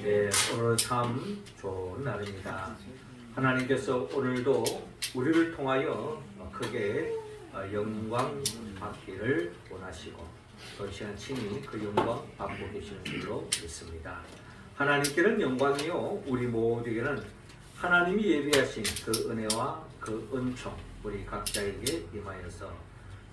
네, 오늘 참 좋은 날입니다. 하나님께서 오늘도 우리를 통하여 크게 영광 받기를 원하시고 또 이 시간 친히 그 영광 받고 계시는 줄로 믿습니다. 하나님께는 영광이요 우리 모두에게는 하나님이 예비하신 그 은혜와 그 은총 우리 각자에게 임하여서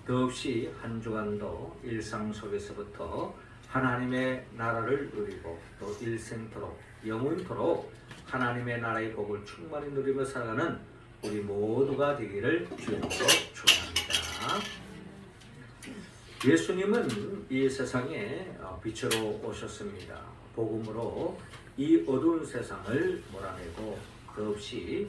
더없이 한 주간도 일상 속에서부터 하나님의 나라를 누리고 또 일생토록 영원토록 하나님의 나라의 복을 충만히 누리며 살아가는 우리 모두가 되기를 주님으로 축원합니다. 예수님은 이 세상에 빛으로 오셨습니다. 복음으로 이 어두운 세상을 몰아내고 더없이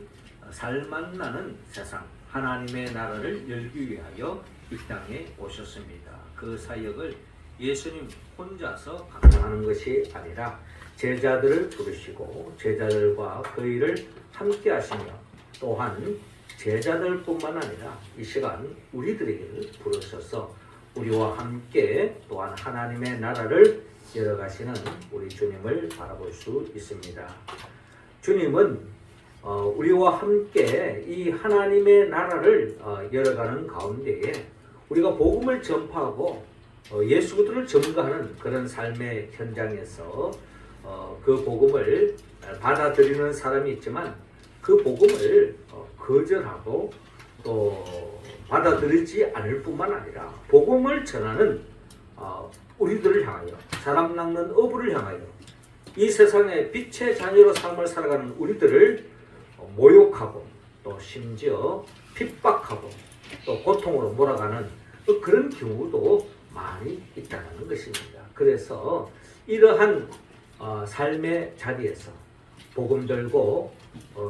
살만 나는 세상 하나님의 나라를 열기 위하여 이 땅에 오셨습니다. 그 사역을 예수님 혼자서 감당하는 것이 아니라 제자들을 부르시고 제자들과 그 일을 함께 하시며 또한 제자들뿐만 아니라 이 시간 우리들에게 부르셔서 우리와 함께 또한 하나님의 나라를 열어가시는 우리 주님을 바라볼 수 있습니다. 주님은 우리와 함께 이 하나님의 나라를 열어가는 가운데에 우리가 복음을 전파하고 예수 그리스도를 증거하는 그런 삶의 현장에서 그 복음을 받아들이는 사람이 있지만 그 복음을 거절하고 또 받아들이지 않을 뿐만 아니라 복음을 전하는 우리들을 향하여 사람 낚는 어부를 향하여 이 세상에 빛의 자녀로 삶을 살아가는 우리들을 모욕하고 또 심지어 핍박하고 또 고통으로 몰아가는 그런 경우도 많이 있다는 것입니다. 그래서 이러한 삶의 자리에서 복음 들고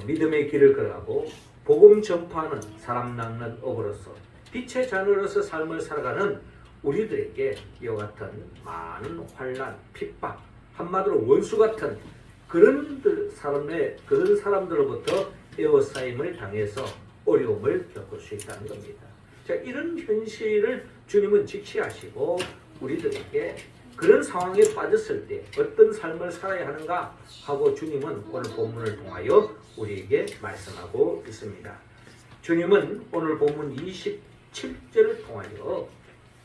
믿음의 길을 걸어가고 복음 전파하는 사람 낚는 어부로서 빛의 자녀로서 삶을 살아가는 우리들에게 이와 같은 많은 환난, 핍박, 한마디로 원수 같은 그런 사람들로부터 에워싸임을 당해서 어려움을 겪을 수 있다는 겁니다. 자, 이런 현실을 주님은 직시하시고 우리들에게 그런 상황에 빠졌을 때 어떤 삶을 살아야 하는가 하고 주님은 오늘 본문을 통하여 우리에게 말씀하고 있습니다. 주님은 오늘 본문 27절을 통하여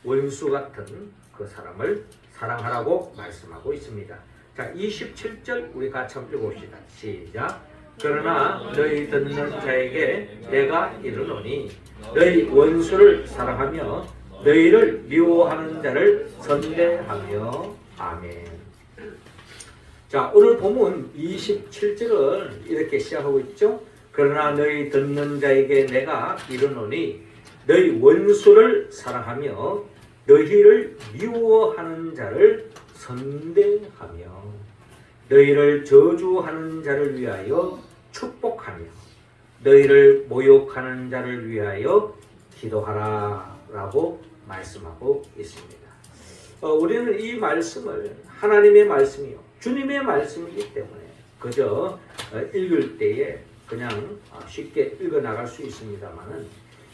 원수 같은 그 사람을 사랑하라고 말씀하고 있습니다. 자, 27절 우리 같이 한번 읽어봅시다. 시작. 그러나 너희 듣는 자에게 내가 이르노니 너희 원수를 사랑하며 너희를 미워하는 자를 선대하며 아멘. 자, 오늘 본문 27절을 이렇게 시작하고 있죠. 그러나 너희 듣는 자에게 내가 이르노니 너희 원수를 사랑하며 너희를 미워하는 자를 선대하며 너희를 저주하는 자를 위하여 축복하며 너희를 모욕하는 자를 위하여 기도하라 라고 말씀하고 있습니다. 우리는 이 말씀을 하나님의 말씀이요 주님의 말씀이기 때문에 그저 읽을 때에 그냥 쉽게 읽어 나갈 수 있습니다만은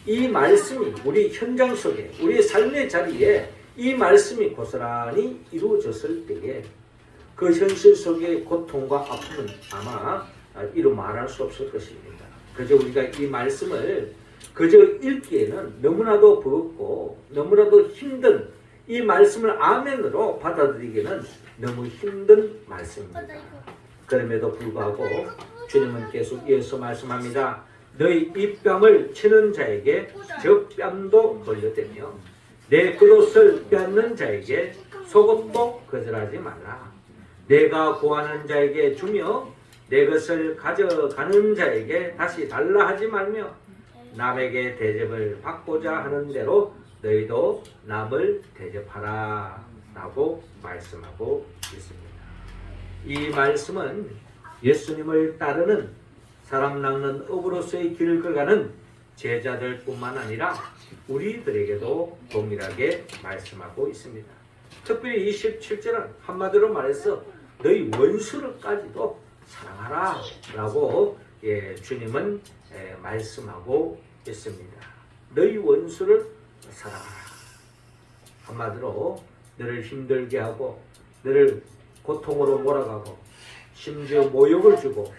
이 말씀이 우리 현장 속에 우리의 삶의 자리에 이 말씀이 고스란히 이루어졌을 때에 그 현실 속의 고통과 아픔은 아마 이루 말할 수 없을 것입니다. 그저 우리가 이 말씀을 그저 읽기에는 너무나도 버겁고 너무나도 힘든 이 말씀을 아멘으로 받아들이기는 너무 힘든 말씀입니다. 그럼에도 불구하고 주님은 계속 이어서 말씀합니다. 너희 입뺨을 치는 자에게 저 뺨도 돌려대며 내 그릇을 빼앗는 자에게 속옷도 거절하지 말라. 내가 구하는 자에게 주며 내 것을 가져가는 자에게 다시 달라 하지 말며 남에게 대접을 받고자 하는 대로 너희도 남을 대접하라 라고 말씀하고 있습니다. 이 말씀은 예수님을 따르는 사람 낚는 어부로서의 길을 걸어가는 제자들뿐만 아니라 우리들에게도 동일하게 말씀하고 있습니다. 특별히 27절은 한마디로 말해서 너희 원수를까지도 사랑하라 라고 주님은 말씀하고 있습니다. 너희 원수를 사랑하라. 한마디로 너를 힘들게 하고 너를 고통으로 몰아가고 심지어 모욕을 주고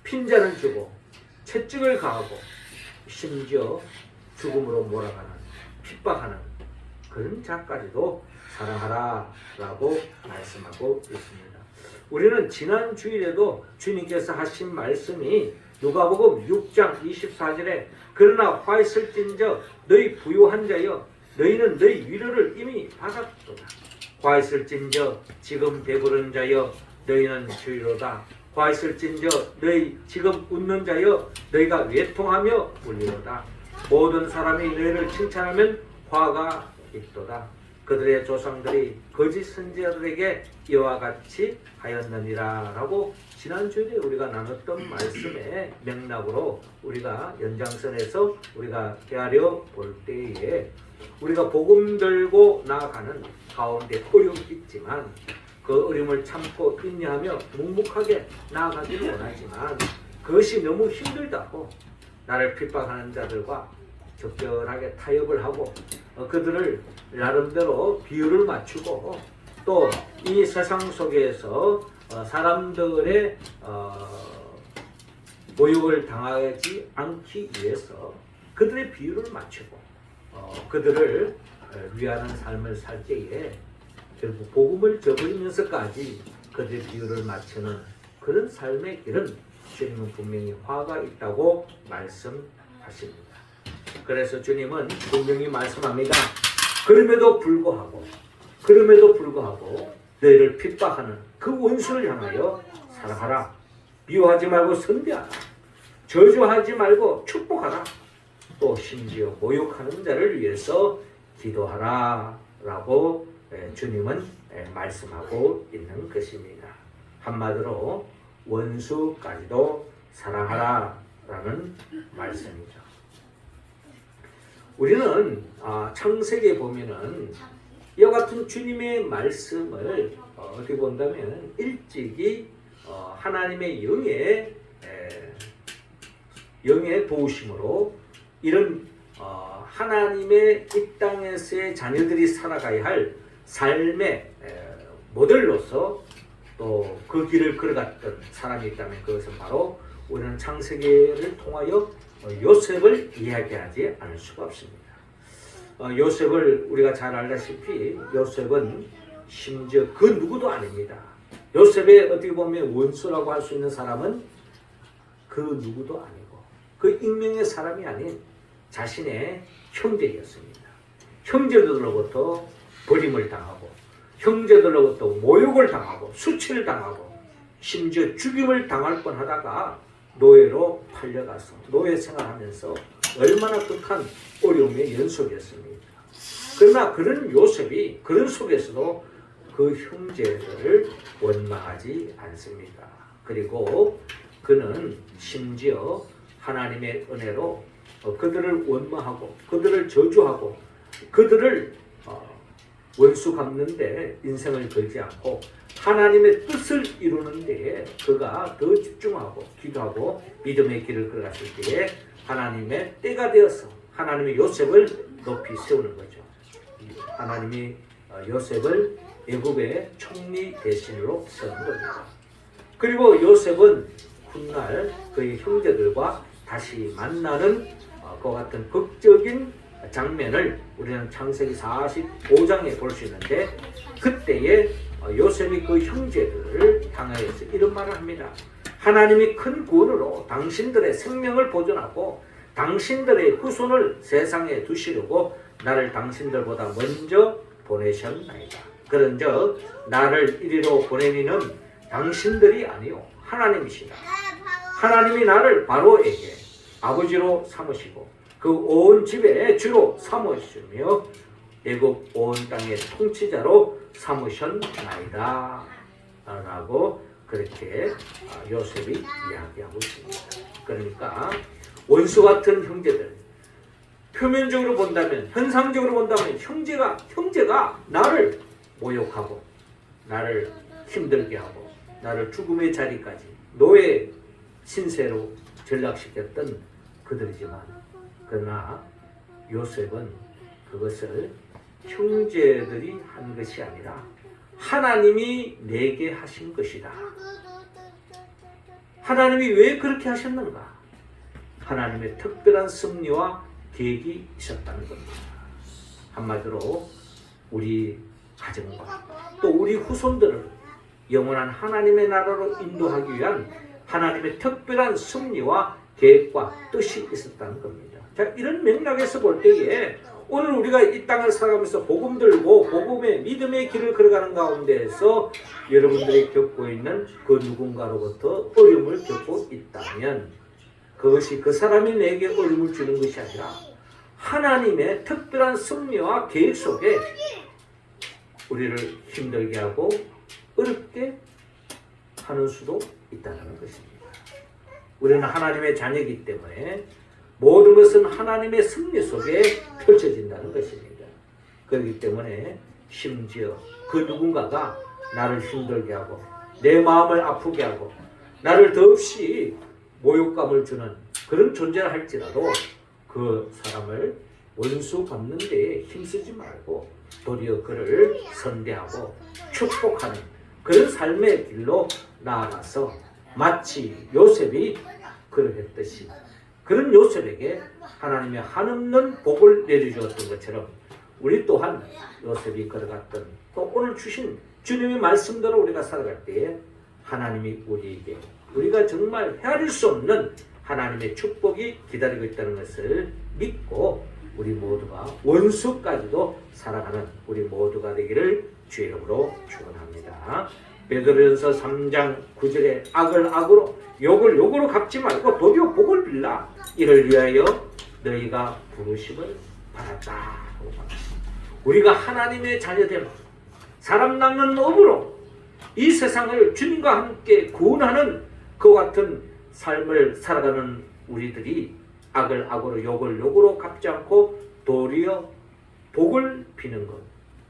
핀잔을 주고 채찍을 가하고 심지어 죽음으로 몰아가는 핍박하는 그런 자까지도 사랑하라 라고 말씀하고 있습니다. 우리는 지난 주일에도 주님께서 하신 말씀이 누가복음 6장 24절에 그러나 화 있을진저 너희 부요한 자여 너희는 너희 위로를 이미 받았도다. 화 있을진저 지금 배부른 자여 너희는 주의로다. 화 있을진저 너희 지금 웃는 자여 너희가 외통하며 울리로다. 모든 사람이 너희를 칭찬하면 화가 있도다. 그들의 조상들이 거짓 선지자들에게 이와 같이 하였느니라 라고 지난주에 우리가 나눴던 말씀의 맥락으로 우리가 연장선에서 우리가 헤아려 볼 때에 우리가 복음 들고 나아가는 가운데 어려움이 있지만 그 어려움을 참고 인내하며 묵묵하게 나아가기를 원하지만 그것이 너무 힘들다고 나를 핍박하는 자들과 적절하게 타협을 하고 그들을 나름대로 비율을 맞추고 또 이 세상 속에서 사람들의 모욕을 당하지 않기 위해서 그들의 비율을 맞추고 그들을 위하는 삶을 살 때에 결국 복음을 저버리면서까지 그들의 비율을 맞추는 그런 삶의 길은 주님은 분명히 화가 있다고 말씀하십니다. 그래서 주님은 분명히 말씀합니다. 그럼에도 불구하고 너희를 핍박하는 그 원수를 향하여 사랑하라. 미워하지 말고 선대하라. 저주하지 말고 축복하라. 또 심지어 모욕하는 자를 위해서 기도하라 라고 주님은 말씀하고 있는 것입니다. 한마디로 원수까지도 사랑하라 라는 말씀이죠. 우리는 창세기에 보면은 이와 같은 주님의 말씀을 어떻게 본다면 일찍이 하나님의 영의 도우심으로 이런 하나님의 이 땅에서의 자녀들이 살아가야 할 삶의 모델로서 또 그 길을 걸어갔던 사람이 있다면 그것은 바로 우리는 창세기를 통하여 요셉을 이야기하지 않을 수가 없습니다. 요셉을 우리가 잘 알다시피 요셉은 심지어 그 누구도 아닙니다. 요셉의 어떻게 보면 원수라고 할 수 있는 사람은 그 누구도 아니고 그 익명의 사람이 아닌 자신의 형제였습니다. 형제들로부터 버림을 당하고 형제들로부터 모욕을 당하고 수치를 당하고 심지어 죽임을 당할 뻔하다가 노예로 팔려가서 노예 생활하면서 얼마나 극한 어려움의 연속이었습니다. 그러나 그런 요셉이 그런 속에서도 그 형제들을 원망하지 않습니다. 그리고 그는 심지어 하나님의 은혜로 그들을 원망하고 그들을 저주하고 그들을 원수 갚는데 인생을 걸지 않고 하나님의 뜻을 이루는 데에 그가 더 집중하고 기도하고 믿음의 길을 걸어갔을 때에 하나님의 때가 되어서 하나님의 요셉을 높이 세우는 거죠. 하나님이 요셉을 애굽의 총리 대신으로 세운 겁니다. 그리고 요셉은 훗날 그의 형제들과 다시 만나는 그와 같은 극적인 장면을 우리는 창세기 45장에 볼 수 있는데 그때에 요셉이 그 형제들을 향하여서 이런 말을 합니다. 하나님이 큰 구원으로 당신들의 생명을 보존하고 당신들의 후손을 세상에 두시려고 나를 당신들보다 먼저 보내셨나이다. 그런즉 나를 이리로 보내니는 당신들이 아니요 하나님이시다. 하나님이 나를 바로에게 아버지로 삼으시고 그 온 집의 주로 삼으시며 애굽 온 땅의 통치자로 삼으셨나이다 라고 그렇게 요셉이 이야기하고 있습니다. 그러니까 원수 같은 형제들, 표면적으로 본다면, 현상적으로 본다면 형제가 나를 모욕하고 나를 힘들게 하고 나를 죽음의 자리까지 노예 신세로 전락시켰던 그들이지만 그러나 요셉은 그것을 형제들이 한 것이 아니라 하나님이 내게 하신 것이다. 하나님이 왜 그렇게 하셨는가? 하나님의 특별한 섭리와 계획이 있었다는 겁니다. 한마디로 우리 가정과 또 우리 후손들을 영원한 하나님의 나라로 인도하기 위한 하나님의 특별한 섭리와 계획과 뜻이 있었다는 겁니다. 자, 이런 맥락에서 볼 때에 오늘 우리가 이 땅을 살아가면서 복음 들고 복음의 믿음의 길을 걸어가는 가운데에서 여러분들이 겪고 있는 그 누군가로부터 어려움을 겪고 있다면 그것이 그 사람이 내게 어려움을 주는 것이 아니라 하나님의 특별한 섭리와 계획 속에 우리를 힘들게 하고 어렵게 하는 수도 있다는 것입니다. 우리는 하나님의 자녀이기 때문에 모든 것은 하나님의 섭리 속에 펼쳐진다는 것입니다. 그렇기 때문에 심지어 그 누군가가 나를 힘들게 하고 내 마음을 아프게 하고 나를 더없이 모욕감을 주는 그런 존재를 할지라도 그 사람을 원수 갚는 데에 힘쓰지 말고 도리어 그를 선대하고 축복하는 그런 삶의 길로 나아가서 마치 요셉이 그러했듯이 그런 요셉에게 하나님의 한없는 복을 내려주었던 것처럼 우리 또한 요셉이 걸어갔던 또 오늘 주신 주님의 말씀대로 우리가 살아갈 때에 하나님이 우리에게 우리가 정말 헤아릴 수 없는 하나님의 축복이 기다리고 있다는 것을 믿고 우리 모두가 원수까지도 사랑하는 우리 모두가 되기를 주의 이름으로 축원합니다. 베드로전서 3장 9절에 악을 악으로 욕을 욕으로 갚지 말고 도리어 복을 빌라. 이를 위하여 너희가 부르심을 받았다. 우리가 하나님의 자녀됨 사람 낚는 업으로 이 세상을 주님과 함께 구원하는 그와 같은 삶을 살아가는 우리들이 악을 악으로 욕을 욕으로 갚지 않고 도리어 복을 비는 것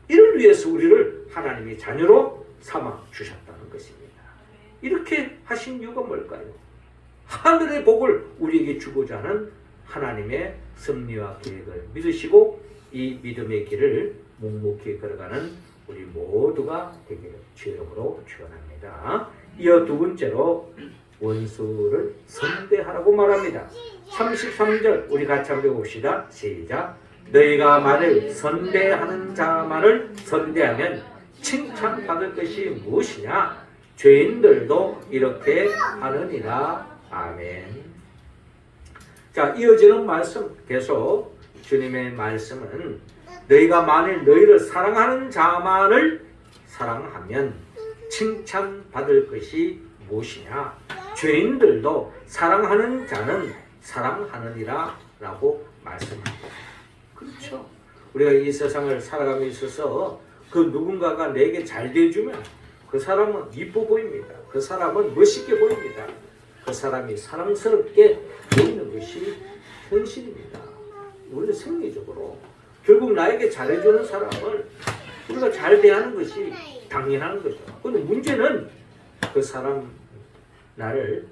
이를 위해서 우리를 하나님의 자녀로 삼아 주셨다는 것입니다. 이렇게 하신 이유가 뭘까요? 하늘의 복을 우리에게 주고자 하는 하나님의 섭리와 계획을 믿으시고 이 믿음의 길을 묵묵히 걸어가는 우리 모두가 되기를 주의 이름으로 축원합니다. 이어 두 번째로 원수를 선대하라고 말합니다. 33절 우리 같이 한번 봅시다. 시작. 너희가 만일 선대하는 자만을 선대하면 칭찬받을 것이 무엇이냐? 죄인들도 이렇게 하느니라. 아멘. 자, 이어지는 말씀 계속 주님의 말씀은 너희가 만일 너희를 사랑하는 자만을 사랑하면 칭찬받을 것이 무엇이냐? 죄인들도 사랑하는 자는 사랑하느니라 라고 말씀합니다. 그렇죠. 우리가 이 세상을 살아가며 있어서 그 누군가가 내게 잘 대해주면 그 사람은 이뻐 보입니다. 그 사람은 멋있게 보입니다. 그 사람이 사랑스럽게 보이는 것이 현실입니다. 우리는 생리적으로 결국 나에게 잘해주는 사람을 우리가 잘 대하는 것이 당연한 거죠. 그런데 문제는 그 사람 나를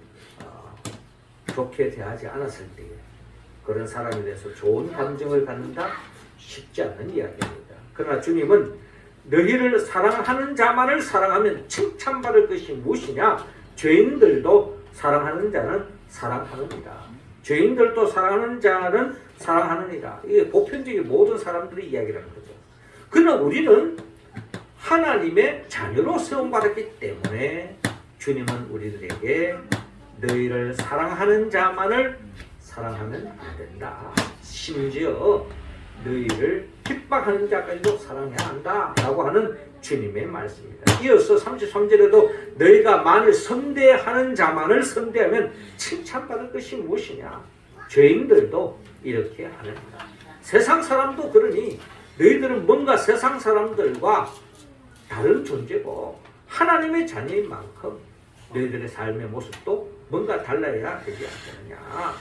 좋게 대하지 않았을 때에 그런 사람에 대해서 좋은 감정을 갖는다? 쉽지 않은 이야기입니다. 그러나 주님은 너희를 사랑하는 자만을 사랑하면 칭찬받을 것이 무엇이냐? 죄인들도 사랑하는 자는 사랑하느니라. 죄인들도 사랑하는 자는 사랑하느니라. 이게 보편적인 모든 사람들의 이야기라는 거죠. 그러나 우리는 하나님의 자녀로 세움받았기 때문에 주님은 우리들에게 너희를 사랑하는 자만을 사랑하면 안 된다. 심지어 너희를 핍박하는 자까지도 사랑해야 한다 라고 하는 주님의 말씀입니다. 이어서 33절에도 너희가 만일 선대하는 자만을 선대하면 칭찬받을 것이 무엇이냐? 죄인들도 이렇게 하느니라. 세상 사람도 그러니 너희들은 뭔가 세상 사람들과 다른 존재고 하나님의 자녀인 만큼 너희들의 삶의 모습도 뭔가 달라야 되지 않겠느냐.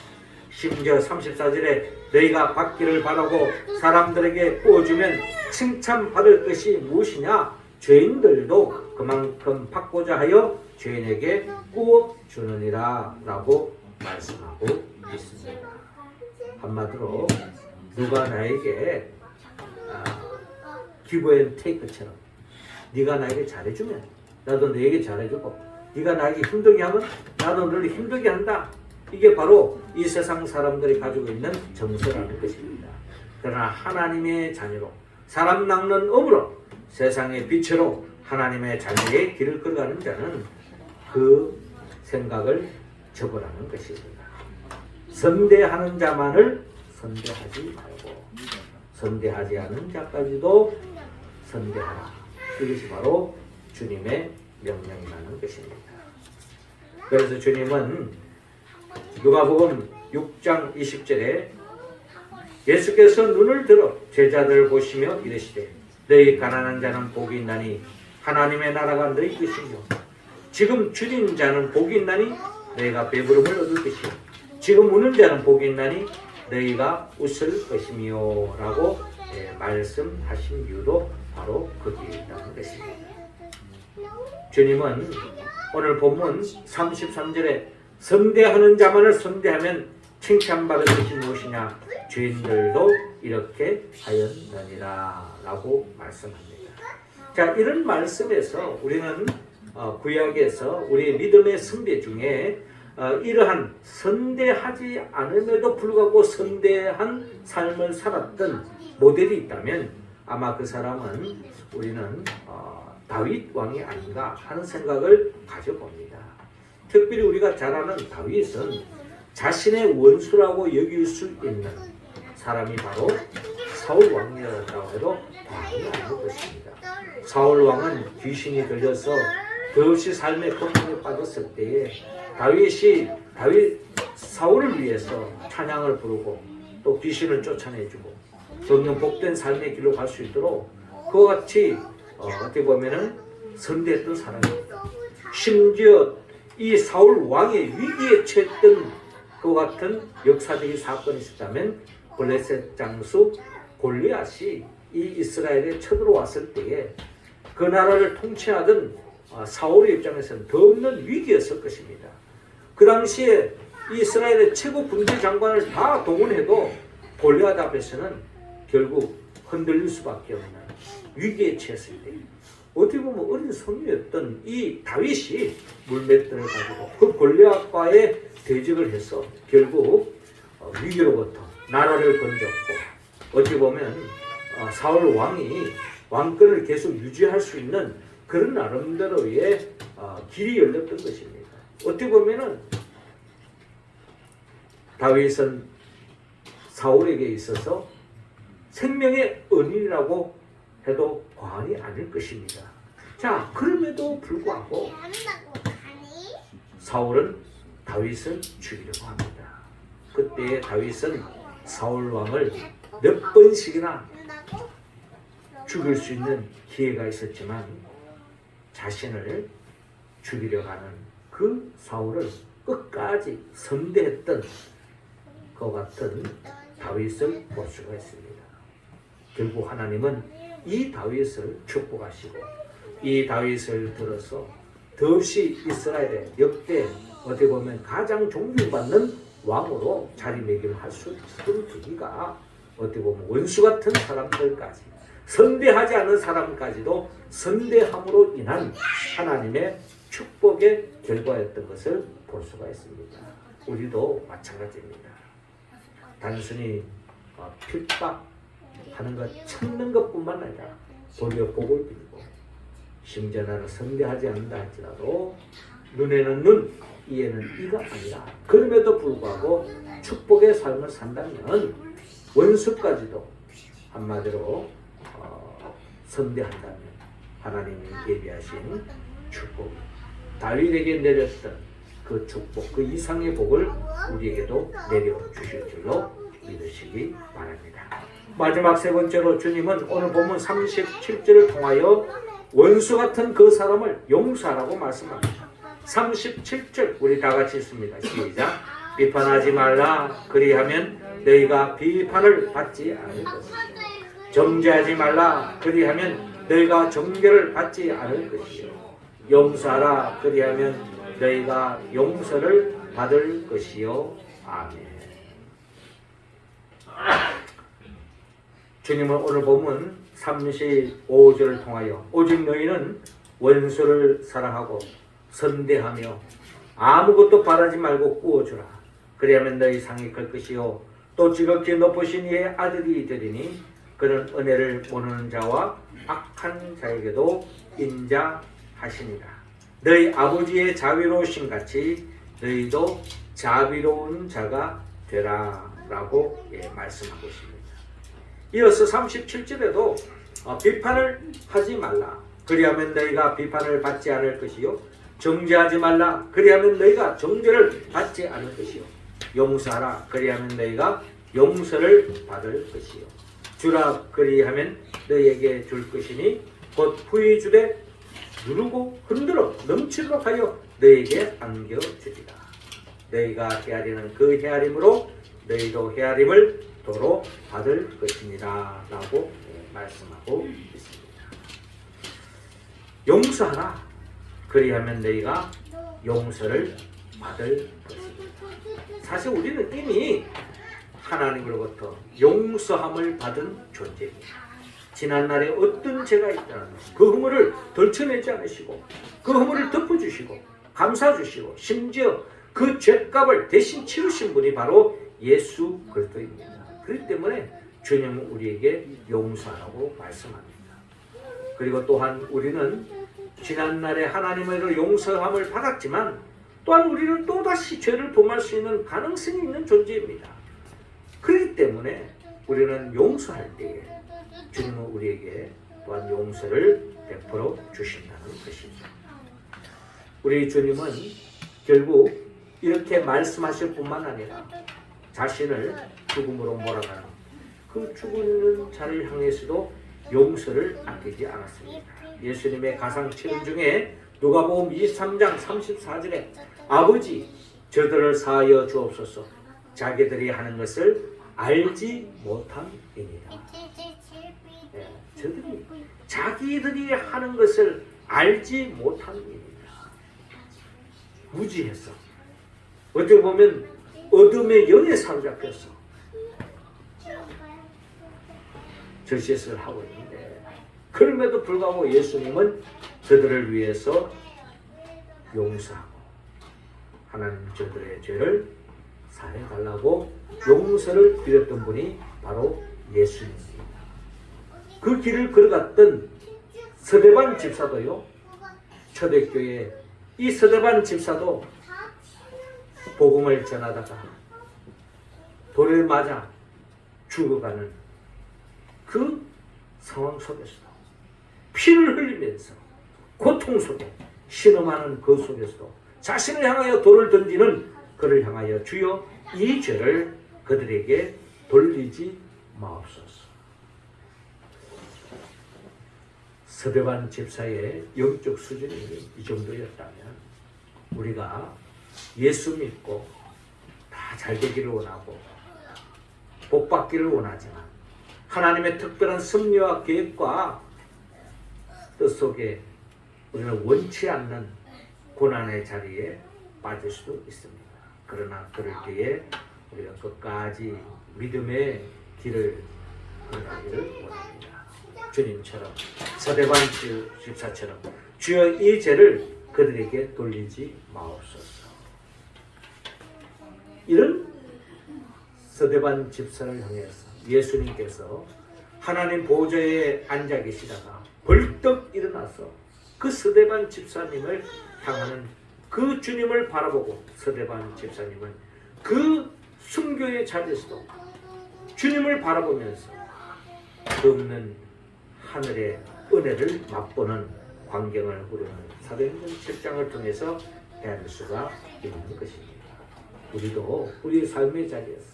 심지어 34절에 너희가 받기를 바라고 사람들에게 구워주면 칭찬받을 것이 무엇이냐? 죄인들도 그만큼 받고자 하여 죄인에게 구워주느니라 라고 말씀하고 있습니다. 한마디로 누가 나에게 기브 앤 테이크처럼 네가 나에게 잘해주면 나도 너에게 잘해주고 네가 나에게 힘들게 하면 나도 너를 힘들게 한다. 이게 바로 이 세상 사람들이 가지고 있는 정서라는 것입니다. 그러나 하나님의 자녀로 사람 낚는 업으로 세상의 빛으로 하나님의 자녀의 길을 걸어가는 자는 그 생각을 접으라는 것입니다. 선대하는 자만을 선대하지 말고 선대하지 않은 자까지도 선대하라. 이것이 바로 주님의 명령이라는 것입니다. 그래서 주님은 누가복음 6장 20절에 예수께서 눈을 들어 제자들을 보시며 이르시되 너희 가난한 자는 복이 있나니 하나님의 나라가 너희 것이며 지금 줄인 자는 복이 있나니 너희가 배부름을 얻을 것이요 지금 우는 자는 복이 있나니 너희가 웃을 것이며 라고 말씀하신 이유도 바로 거기에 있다는 것입니다. 주님은 오늘 본문 33절에 선대하는 자만을 선대하면 칭찬받을 것이 무엇이냐 죄인들도 이렇게 하였느니라 라고 말씀합니다. 자, 이런 말씀에서 우리는 구약에서 우리의 믿음의 선배 중에 이러한 선대하지 않음에도 불구하고 선대한 삶을 살았던 모델이 있다면 아마 그 사람은 우리는 다윗 왕이 아닌가 하는 생각을 가져봅니다. 특별히 우리가 잘 아는 다윗은 자신의 원수라고 여길 수 있는 사람이 바로 사울 왕이라고 해도 과언이 아닐 것입니다. 사울 왕은 귀신이 들려서 더없이 삶의 고통에 빠졌을 때에 사울을 위해서 찬양을 부르고 또 귀신을 쫓아내주고 점점 복된 삶의 길로 갈 수 있도록 그와 같이 어떻게 보면은 선대했던 사람입니다. 심지어 이 사울 왕의 위기에 처했던 그와 같은 역사적인 사건이 있었다면 블레셋 장수 골리앗이 이 이스라엘에 쳐들어왔을 때에 그 나라를 통치하던 사울의 입장에서는 더 없는 위기였을 것입니다. 그 당시에 이스라엘의 최고 군대 장관을 다 동원해도 골리앗 앞에서는 결국 흔들릴 수밖에 없는 위기에 처했을 때 어떻게 보면 어린 손이었던 이 다윗이 물맷돌을 가지고 그 골리앗과의 대적을 해서 결국 위기로부터 나라를 건졌고 어떻게 보면 사울 왕이 왕권을 계속 유지할 수 있는 그런 나름대로의 길이 열렸던 것입니다. 어떻게 보면은 다윗은 사울에게 있어서 생명의 은인이라고 해도 과언이 아닐 것입니다. 자, 그럼에도 불구하고 사울은 다윗을 죽이려고 합니다. 그때 다윗은 사울 왕을 몇 번씩이나 죽일 수 있는 기회가 있었지만 자신을 죽이려 하는 그 사울을 끝까지 선대했던 것 같은 다윗을 볼 수가 있습니다. 결국 하나님은 이 다윗을 축복하시고 이 다윗을 들어서 더없이 이스라엘의 역대 어떻게 보면 가장 존경받는 왕으로 자리매김할 수 있었던 계기가 어떻게 보면 원수 같은 사람들까지 선대하지 않은 사람까지도 선대함으로 인한 하나님의 축복의 결과였던 것을 볼 수가 있습니다. 우리도 마찬가지입니다. 단순히 핍박하는 것 참는 것뿐만 아니라 도리어 복을 빌고 심지어 나를 선대하지 않는다 할지라도 눈에는 눈, 이에는 이가 아니라 그럼에도 불구하고 축복의 삶을 산다면 원수까지도 한마디로 선대한다면 하나님이 예비하신 축복, 다윗에게 내렸던 그 축복, 그 이상의 복을 우리에게도 내려주실 줄로 믿으시기 바랍니다. 마지막 세 번째로 주님은 오늘 본문 37절을 통하여 원수 같은 그 사람을 용서하라고 말씀합니다. 37절 우리 다 같이 읽습니다. 시작. 비판하지 말라. 그리하면 너희가 비판을 받지 않을 것이요. 정죄하지 말라. 그리하면 너희가 정죄를 받지 않을 것이요. 용서하라. 그리하면 너희가 용서를 받을 것이요. 아멘. 주님은 오늘 보면 35절을 통하여 오직 너희는 원수를 사랑하고 선대하며 아무것도 바라지 말고 구워주라. 그리하면 너희 상이 클 것이요 또 지극히 높으신 이의 아들이 되리니 그는 은혜를 모르는 자와 악한 자에게도 인자하시니라. 너희 아버지의 자비로우신 같이 너희도 자비로운 자가 되라 라고 말씀하고 있습니다. 이어서 37절에도 비판을 하지 말라. 그리하면 너희가 비판을 받지 않을 것이요 정죄하지 말라. 그리하면 너희가 정죄를 받지 않을 것이요 용서하라. 그리하면 너희가 용서를 받을 것이요 주라. 그리하면 너희에게 줄 것이니 곧 후히 주되 누르고 흔들어 넘치도록 하여 너희에게 안겨주리라. 너희가 헤아리는 그 헤아림으로 너희도 헤아림을 도로 받을 것입니다 라고 말씀하고 있습니다. 용서하라. 그리하면 너희가 용서를 받을 것입니다. 사실 우리는 이미 하나님으로부터 용서함을 받은 존재입니다. 지난날에 어떤 죄가 있다면 그 허물을 덜쳐내지 않으시고 그 허물을 덮어주시고 감싸주시고 심지어 그 죄값을 대신 치르신 분이 바로 예수 그리스도입니다. 그렇기 때문에 주님은 우리에게 용서하라고 말씀합니다. 그리고 또한 우리는 지난날에 하나님으로 용서함을 받았지만 또한 우리는 또다시 죄를 범할 수 있는 가능성이 있는 존재입니다. 그렇기 때문에 우리는 용서할 때에 주님은 우리에게 또한 용서를 베풀어 주신다는 것이죠. 우리 주님은 결국 이렇게 말씀하실 뿐만 아니라 자신을 죽음으로 몰아가는 그 죽는 자를 향해서도 용서를 아끼지 않았습니다. 예수님의 가상치료 중에 누가복음 23장 34절에 아버지 저들을 사하여 주옵소서 자기들이 하는 것을 알지 못함이니라. 저들이 자기들이 하는 것을 알지 못함이니라. 무지했어. 어떻게 보면 어둠의 영에 사로잡혔어. 저짓을 하고 있는데 그럼에도 불구하고 예수님은 저들을 위해서 용서하고 하나님 저들의 죄를 사해달라고 용서를 드렸던 분이 바로 예수님입니다. 그 길을 걸어갔던 서대반 집사도요. 초대교회 이 서대반 집사도 복음을 전하다가 돌에 맞아 죽어가는 그 상황 속에서도 피를 흘리면서 고통 속에 신음하는 그 속에서도 자신을 향하여 돌을 던지는 그를 향하여 주여 이 죄를 그들에게 돌리지 마옵소서. 서대반 집사의 영적 수준이 이 정도였다면 우리가 예수 믿고 다 잘 되기를 원하고 복 받기를 원하지만 하나님의 특별한 섭리와 계획과 뜻 속에 우리는 원치 않는 고난의 자리에 빠질 수도 있습니다. 그러나 그럴 때에 우리가 끝까지 믿음의 길을 걸어가기를 원합니다. 주님처럼 서대반 집사처럼 주여 이 죄를 그들에게 돌리지 마옵소서. 이런 서대반 집사를 향해서 예수님께서 하나님 보좌에 앉아 계시다가 벌떡 일어나서 그 서대반 집사님을 향하는 그 주님을 바라보고 서대반 집사님은 그 순교의 자리에서도 주님을 바라보면서 그 없는 하늘의 은혜를 맛보는 광경을 우리는 사도행전 7장을 통해서 배울 수가 있는 것입니다. 우리도 우리의 삶의 자리에서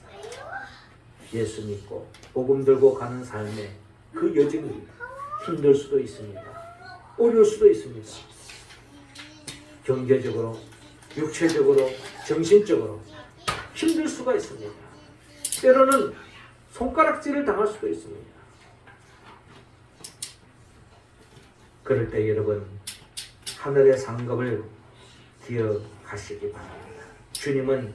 예수 믿고 복음 들고 가는 삶의 그 여정이 힘들 수도 있습니다. 어려울 수도 있습니다. 경제적으로, 육체적으로, 정신적으로 힘들 수가 있습니다. 때로는 손가락질을 당할 수도 있습니다. 그럴 때 여러분 하늘의 상급을 기억하시기 바랍니다. 주님은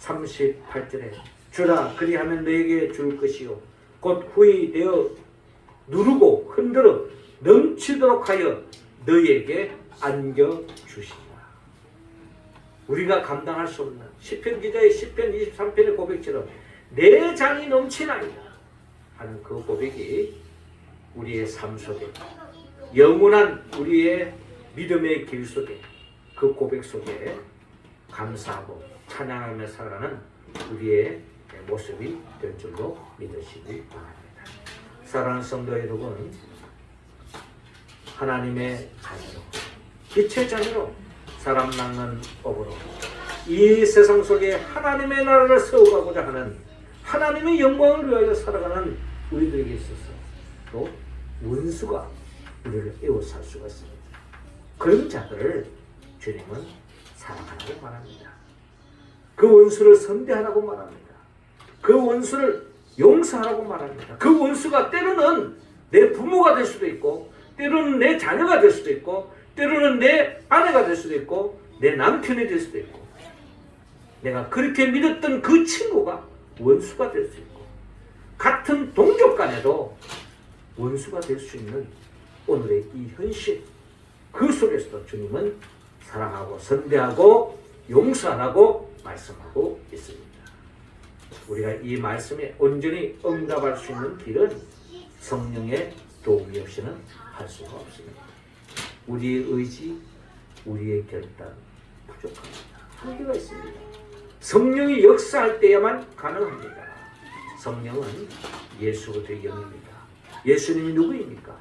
38절에 주라 그리하면 너에게 줄 것이요 곧 후히 되어 누르고 흔들어 넘치도록 하여 너희에게 안겨주시리라. 우리가 감당할 수 없는 시편 기자의 시편 23편의 고백처럼 내 장이 넘치나이다 하는 그 고백이 우리의 삶 속에 영원한 우리의 믿음의 길 속에 그 고백 속에 감사하고 찬양하며 살아가는 우리의 모습이 될 줄로 믿으시기 바랍니다. 사랑하는 성도 여러분, 하나님의 자녀로 빛의 자녀로 사람 낳는 법으로 이 세상 속에 하나님의 나라를 세워가고자 하는 하나님의 영광을 위하여 살아가는 우리들에게 있어서 또 원수가 우리를 에워쌀 수가 있습니다. 그런 자들을 주님은 사랑하라고 말합니다. 그 원수를 선대하라고 말합니다. 그 원수를 용서하라고 말합니다. 그 원수가 때로는 내 부모가 될 수도 있고 때로는 내 자녀가 될 수도 있고 때로는 내 아내가 될 수도 있고 내 남편이 될 수도 있고 내가 그렇게 믿었던 그 친구가 원수가 될 수 있고 같은 동족 간에도 원수가 될 수 있는 오늘의 이 현실, 그 속에서도 주님은 사랑하고 선대하고 용서하라고 말씀하고 있습니다. 우리가 이 말씀에 온전히 응답할 수 있는 길은 성령의 도움이 없이는 할 수가 없습니다. 우리의 의지, 우리의 결단 부족합니다. 한계가 있습니다. 성령이 역사할 때야만 가능합니다. 성령은 예수 그리스도의 영입니다. 예수님이 누구입니까?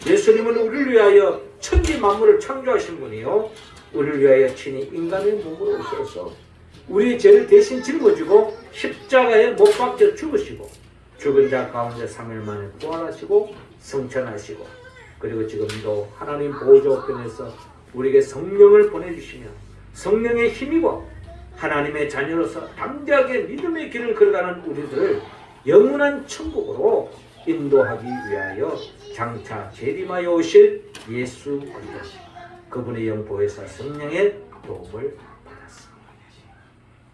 예수님은 우리를 위하여 천지 만물을 창조하신 분이요, 우리를 위하여 친히 인간의 몸으로 오셔서 우리의 죄를 대신 짊어지고 십자가에 못 박혀 죽으시고 죽은 자 가운데 3일 만에 부활하시고 성천하시고 그리고 지금도 하나님 보좌 우편에서 우리에게 성령을 보내주시며 성령의 힘이고 하나님의 자녀로서 담대하게 믿음의 길을 걸어가는 우리들을 영원한 천국으로 인도하기 위하여 장차 재림하여 오실 예수 그리스도, 그분의 영보혜사 성령의 도움을 받았습니다.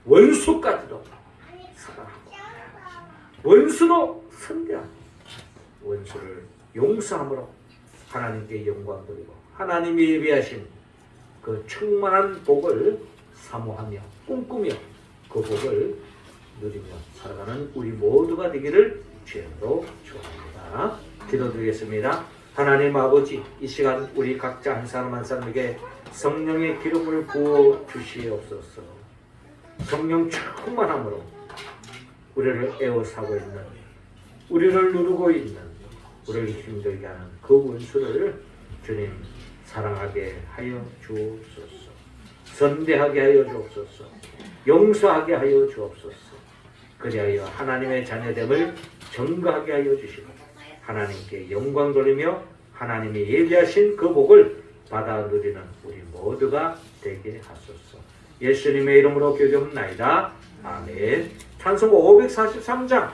원수까지도 사랑하고 원수도 선대하고 원수를 용서함으로 하나님께 영광 돌리고 하나님이 예비하신 그 충만한 복을 사모하며 꿈꾸며 그 복을 누리며 살아가는 우리 모두가 되기를 주님으로 축원합니다. 기도드리겠습니다. 하나님 아버지, 이 시간 우리 각자 한 사람 한 사람에게 성령의 기름을 부어 주시옵소서. 성령 충만함으로 우리를 에워싸고 있는, 우리를 누르고 있는, 우리를 힘들게 하는 그 원수를 주님 사랑하게 하여 주옵소서. 선대하게 하여 주옵소서. 용서하게 하여 주옵소서. 그리하여 하나님의 자녀됨을 증거하게 하여 주시고 하나님께 영광 돌리며 하나님이 예비하신 그 복을 받아 누리는 우리 모두가 되게 하소서. 예수님의 이름으로 기도합나이다. 아멘. 찬송가 543장